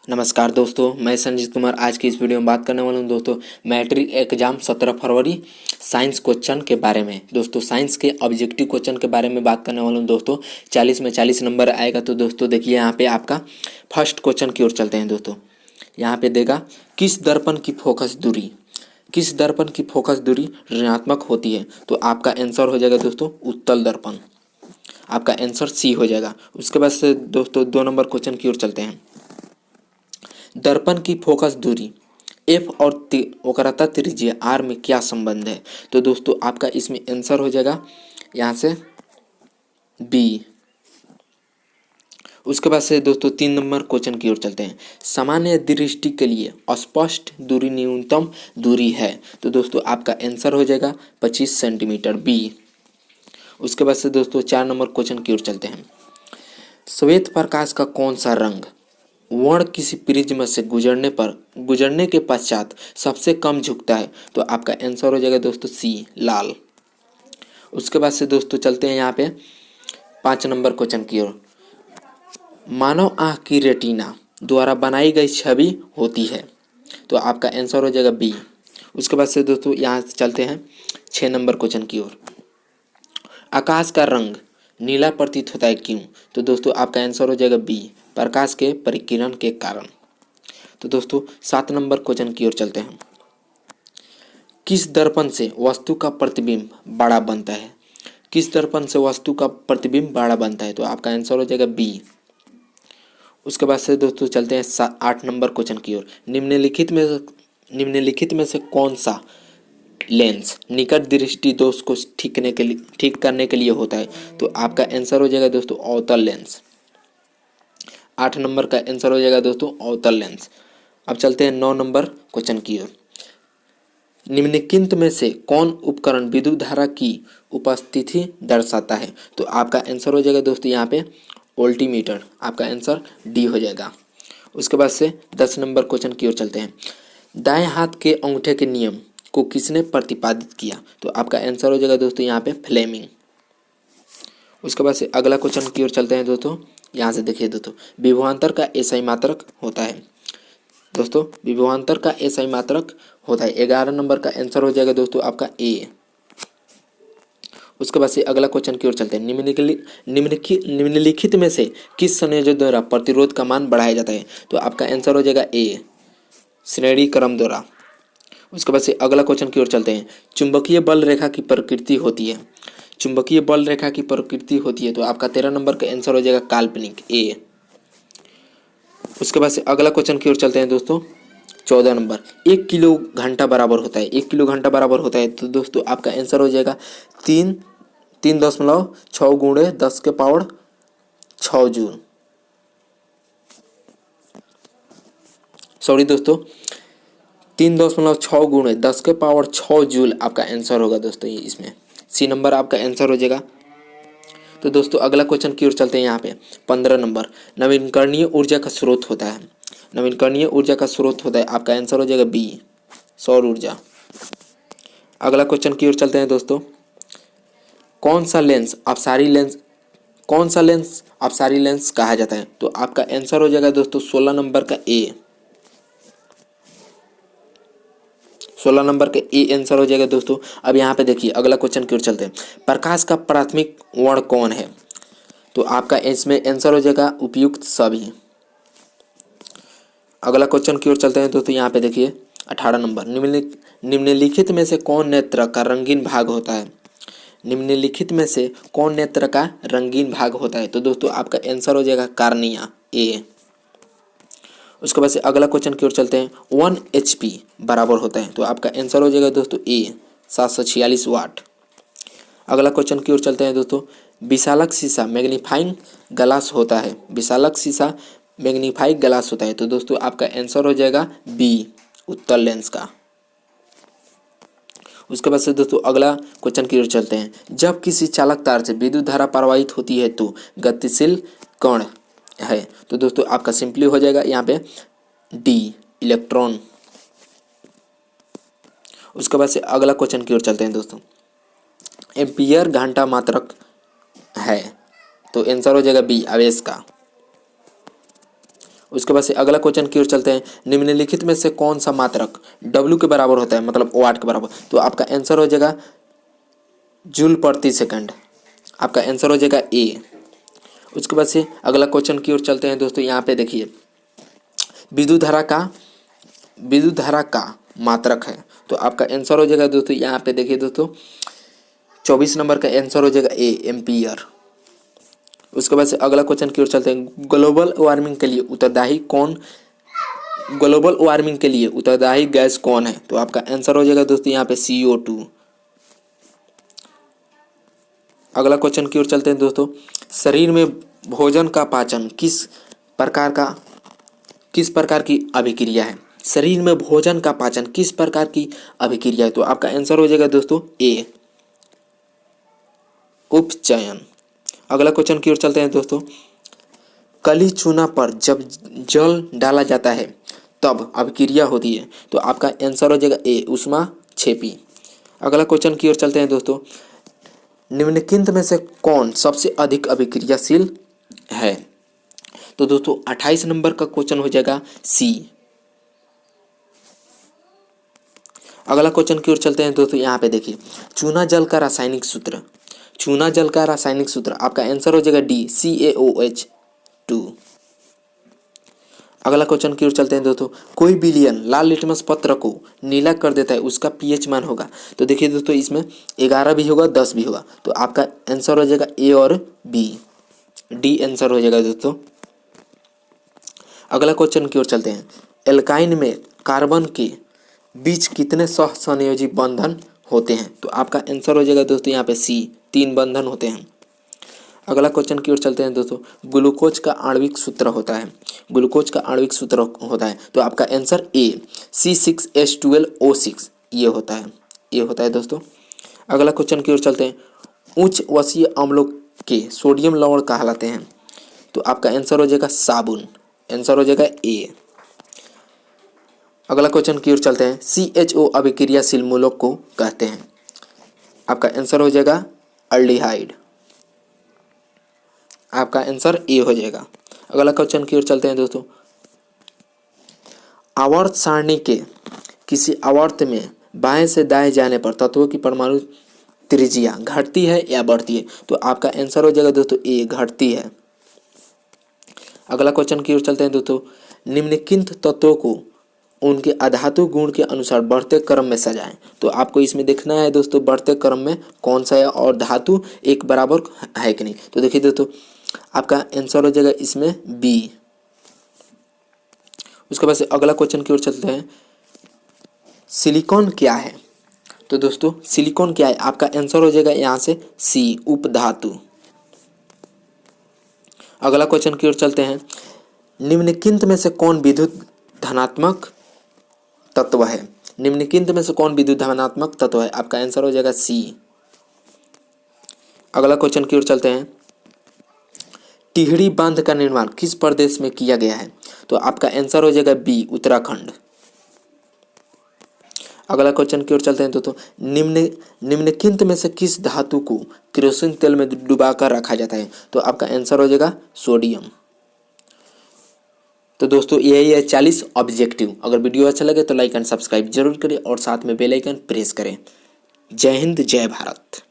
नमस्कार दोस्तों, मैं संजीत कुमार आज की इस वीडियो में बात करने वाला हूं दोस्तों मैट्रिक एग्जाम 17 फरवरी साइंस क्वेश्चन के बारे में। दोस्तों साइंस के ऑब्जेक्टिव क्वेश्चन के बारे में बात करने वाला हूं दोस्तों। 40 में 40 नंबर आएगा। तो दोस्तों देखिए यहाँ पे आपका फर्स्ट क्वेश्चन की ओर चलते हैं दोस्तों। यहाँ पे देगा किस दर्पण की फोकस दूरी ऋणात्मक होती है। तो आपका आंसर हो जाएगा दोस्तों उत्तल दर्पण। आपका आंसर सी हो जाएगा। उसके बाद से दोस्तों 2 नंबर क्वेश्चन की ओर चलते हैं। दर्पण की फोकस दूरी एफ और वक्रता त्रिज्या आर में क्या संबंध है। तो दोस्तों आपका इसमें आंसर हो जाएगा यहाँ से बी। उसके बाद से दोस्तों 3 नंबर क्वेश्चन की ओर चलते हैं। सामान्य दृष्टि के लिए अस्पष्ट दूरी न्यूनतम दूरी है। तो दोस्तों आपका आंसर हो जाएगा 25 सेंटीमीटर बी। उसके बाद से दोस्तों 4 नंबर क्वेश्चन की ओर चलते हैं। श्वेत प्रकाश का कौन सा रंग वर्ण किसी प्रिज्म से गुजरने के पश्चात सबसे कम झुकता है। तो आपका आंसर हो जाएगा दोस्तों सी लाल। उसके बाद से दोस्तों चलते हैं यहाँ पे 5 नंबर क्वेश्चन की ओर। मानव आँख की रेटिना द्वारा बनाई गई छवि होती है। तो आपका आंसर हो जाएगा बी। उसके बाद से दोस्तों यहाँ से चलते हैं 6 नंबर क्वेश्चन की ओर। आकाश का रंग नीला प्रतीत होता है क्यों। तो दोस्तों आपका आंसर हो जाएगा बी प्रकाश के परिकिरण के कारण। तो दोस्तों 7 नंबर क्वेश्चन की ओर चलते हैं। किस दर्पण से वस्तु का प्रतिबिंब बड़ा बनता है। किस दर्पण से वस्तु का प्रतिबिंब बड़ा बनता है। तो आपका आंसर हो जाएगा बी। उसके बाद से दोस्तों चलते हैं 8 नंबर क्वेश्चन की ओर। निम्नलिखित में से कौन सा लेंस निकट दृष्टि दोष को ठीक करने के लिए होता है। तो आपका आंसर हो जाएगा दोस्तों अवतल लेंस। 8 नंबर का आंसर हो जाएगा दोस्तों अवतल लेंस। अब चलते हैं 9 नंबर क्वेश्चन की ओर। निम्नलिखित में से कौन उपकरण विद्युत धारा की उपस्थिति दर्शाता है। तो आपका आंसर हो जाएगा दोस्तों यहाँ पे वोल्टीमीटर। आपका आंसर डी हो जाएगा। उसके बाद से 10 नंबर क्वेश्चन की ओर चलते हैं। दाएं हाथ के अंगूठे के नियम को किसने प्रतिपादित किया। तो आपका आंसर हो जाएगा दोस्तों यहाँ पे फ्लेमिंग। उसके बाद से अगला क्वेश्चन की ओर चलते हैं दोस्तों। यहाँ से देखिए दोस्तों विभवांतर का एसआई मात्रक होता है। दोस्तों विभवांतर का एसआई मात्रक होता है। 11 नंबर का आंसर हो जाएगा दोस्तों आपका ए। उसके बाद से अगला क्वेश्चन की ओर चलते हैं। निम्नलिखित में से किस संयोजन द्वारा प्रतिरोध का मान बढ़ाया जाता है। तो आपका आंसर हो जाएगा ए श्रेणी क्रम द्वारा। उसके बाद से अगला क्वेश्चन की ओर चलते हैं। चुंबकीय बल रेखा की प्रकृति होती है। चुंबकीय बल रेखा की प्रकृति होती है। तो आपका 13 नंबर का आंसर हो जाएगा काल्पनिक ए। उसके बाद से अगला क्वेश्चन की ओर चलते हैं दोस्तों 14 नंबर। 1 किलो घंटा बराबर होता है। 1 किलो घंटा बराबर होता है। तो दोस्तों आपका आंसर हो जाएगा 3.6 गुणे 10 के पावर 6 जूल। सॉरी दोस्तों 3.6 गुणे 10 के पावर 6 जूल आपका आंसर होगा दोस्तों। ये इसमें सी नंबर आपका आंसर हो जाएगा। तो दोस्तों अगला क्वेश्चन की ओर चलते हैं। यहाँ पे 15 नंबर। नवीकरणीय ऊर्जा का स्रोत होता है। नवीकरणीय ऊर्जा का स्रोत होता है। आपका आंसर हो जाएगा बी सौर ऊर्जा। अगला क्वेश्चन की ओर चलते हैं दोस्तों। कौन सा लेंस अपसारी लेंस कहा जाता है। तो आपका आंसर हो जाएगा दोस्तों 16 नंबर का ए। 16 नंबर के ए आंसर हो जाएगा दोस्तों। अब यहाँ पे देखिए अगला क्वेश्चन की ओर चलते हैं। प्रकाश का प्राथमिक वर्ण कौन है। तो आपका इसमें आंसर हो जाएगा उपयुक्त सभी। अगला क्वेश्चन की ओर चलते हैं दोस्तों। यहाँ पे देखिए 18 नंबर। निम्नलिखित में से कौन नेत्र का रंगीन भाग होता है। निम्नलिखित में से कौन नेत्र का रंगीन भाग होता है। तो दोस्तों आपका आंसर हो जाएगा कार्निया ए। उसके बाद से अगला क्वेश्चन की ओर चलते हैं। 1 HP बराबर होता है। तो आपका आंसर हो जाएगा दोस्तों ए 746 वाट। अगला क्वेश्चन की ओर चलते हैं दोस्तों। विशालक शीशा मैग्नीफाइंग ग्लास होता है। विशालक शीशा मैग्नीफाइंग ग्लास होता है। तो दोस्तों आपका आंसर हो जाएगा बी उत्तल लेंस का। उसके बाद से दोस्तों अगला क्वेश्चन की ओर चलते हैं। जब किसी चालक तार से विद्युत धारा प्रवाहित होती है तो गतिशील कण है। तो दोस्तों आपका सिंपली हो जाएगा यहाँ पे डी इलेक्ट्रॉन। उसके बाद से अगला क्वेश्चन की ओर चलते हैं दोस्तों। एम्पियर घंटा मात्रक है। तो आंसर हो जाएगा बी आवेश का। उसके बाद से अगला क्वेश्चन की ओर चलते हैं। निम्नलिखित में से कौन सा मात्रक W के बराबर होता है, मतलब वाट के बराबर? तो आपका आंसर हो जाएगा जूल प्रति सेकंड। आपका आंसर हो जाएगा ए। उसके बाद से अगला क्वेश्चन की ओर चलते हैं दोस्तों। यहाँ पे देखिए विद्युत धारा का मात्रक है, तो आपका आंसर हो जाएगा दोस्तों। यहाँ पे देखिए दोस्तों 24 नंबर का आंसर हो जाएगा ए, एम्पियर। उसके बाद से अगला क्वेश्चन की ओर चलते हैं। ग्लोबल वार्मिंग के लिए उत्तरदायी गैस कौन है? तो आपका आंसर हो जाएगा दोस्तों यहाँ पे CO2। अगला क्वेश्चन की ओर चलते हैं दोस्तों। शरीर में भोजन का पाचन किस प्रकार की अभिक्रिया है? शरीर में भोजन का पाचन किस प्रकार की अभिक्रिया है? तो आपका आंसर हो जाएगा दोस्तों ए, उपचयन। अगला क्वेश्चन की ओर चलते हैं दोस्तों। कली चूना पर जब जल डाला जाता है तब अभिक्रिया होती है, तो आपका आंसर हो जाएगा ए, ऊष्माक्षेपी। अगला क्वेश्चन की ओर चलते हैं दोस्तों। निम्नलिखित में से कौन सबसे अधिक अभिक्रियाशील है? तो दोस्तों 28 नंबर का क्वेश्चन हो जाएगा सी। अगला क्वेश्चन की ओर चलते हैं दोस्तों। यहाँ पे देखिए चूना जल का रासायनिक सूत्र आपका आंसर हो जाएगा डी, CaOH2। अगला क्वेश्चन की ओर चलते हैं दोस्तों। कोई विलयन लाल लिटमस पत्र को नीला कर देता है, उसका pH मान होगा? तो देखिए दोस्तों इसमें 11 भी होगा, 10 भी होगा, तो आपका आंसर हो जाएगा ए और बी, डी आंसर हो जाएगा दोस्तों। अगला क्वेश्चन की ओर चलते हैं। एल्काइन में कार्बन के बीच कितने सहसंयोजी बंधन होते हैं? तो आपका आंसर हो जाएगा दोस्तों यहाँ पे सी, 3 बंधन होते हैं। अगला क्वेश्चन की ओर चलते हैं दोस्तों। ग्लूकोज का आणविक सूत्र होता है, तो आपका आंसर ए, C6H12O6 ये होता है दोस्तों। अगला क्वेश्चन की ओर चलते हैं। उच्च वसीय अम्लों के सोडियम लवण कहलाते हैं, तो आपका आंसर हो जाएगा साबुन, आंसर हो जाएगा ए। अगला क्वेश्चन की ओर चलते हैं। CHO अभिक्रियाशील मूलक को कहते हैं, आपका आंसर हो जाएगा अल्डिहाइड, आपका आंसर ए हो जाएगा। अगला क्वेश्चन की ओर चलते हैं दोस्तों। आवर्त सारणी के किसी आवर्त में बाएं से दाएं जाने पर तत्वों की परमाणु त्रिज्या घटती है या बढ़ती है? तो आपका आंसर हो जाएगा दोस्तों ए, घटती है। अगला क्वेश्चन की ओर चलते हैं दोस्तों। निम्नलिखित तत्वों को उनके अधातु गुण के अनुसार बढ़ते क्रम में सजाएं, तो आपको इसमें देखना है दोस्तों बढ़ते क्रम में कौन सा है और धातु एक बराबर है कि नहीं। तो देखिए दोस्तों आपका आंसर हो जाएगा इसमें बी। उसके बाद से अगला क्वेश्चन की ओर चलते हैं। सिलिकॉन क्या है? तो दोस्तों सिलिकॉन क्या है? आपका आंसर हो जाएगा यहाँ से सी, उपधातु। अगला क्वेश्चन की ओर चलते हैं। निम्नलिखित में से कौन विद्युत धनात्मक तत्व है? आपका आंसर हो जाएगा सी। अगला क्वेश्चन की ओर चलते हैं। टिहरी बांध का निर्माण किस प्रदेश में किया गया है? तो आपका आंसर हो जाएगा बी, उत्तराखंड। अगला क्वेश्चन की ओर चलते हैं दोस्तों। निम्नलिखित में से किस धातु को केरोसिन तेल में डुबाकर रखा जाता है? तो आपका आंसर हो जाएगा सोडियम। तो दोस्तों यही है 40 ऑब्जेक्टिव। अगर वीडियो अच्छा लगे तो लाइक एंड सब्सक्राइब जरूर करें और साथ में बेल आइकन प्रेस करें। जय हिंद, जय भारत।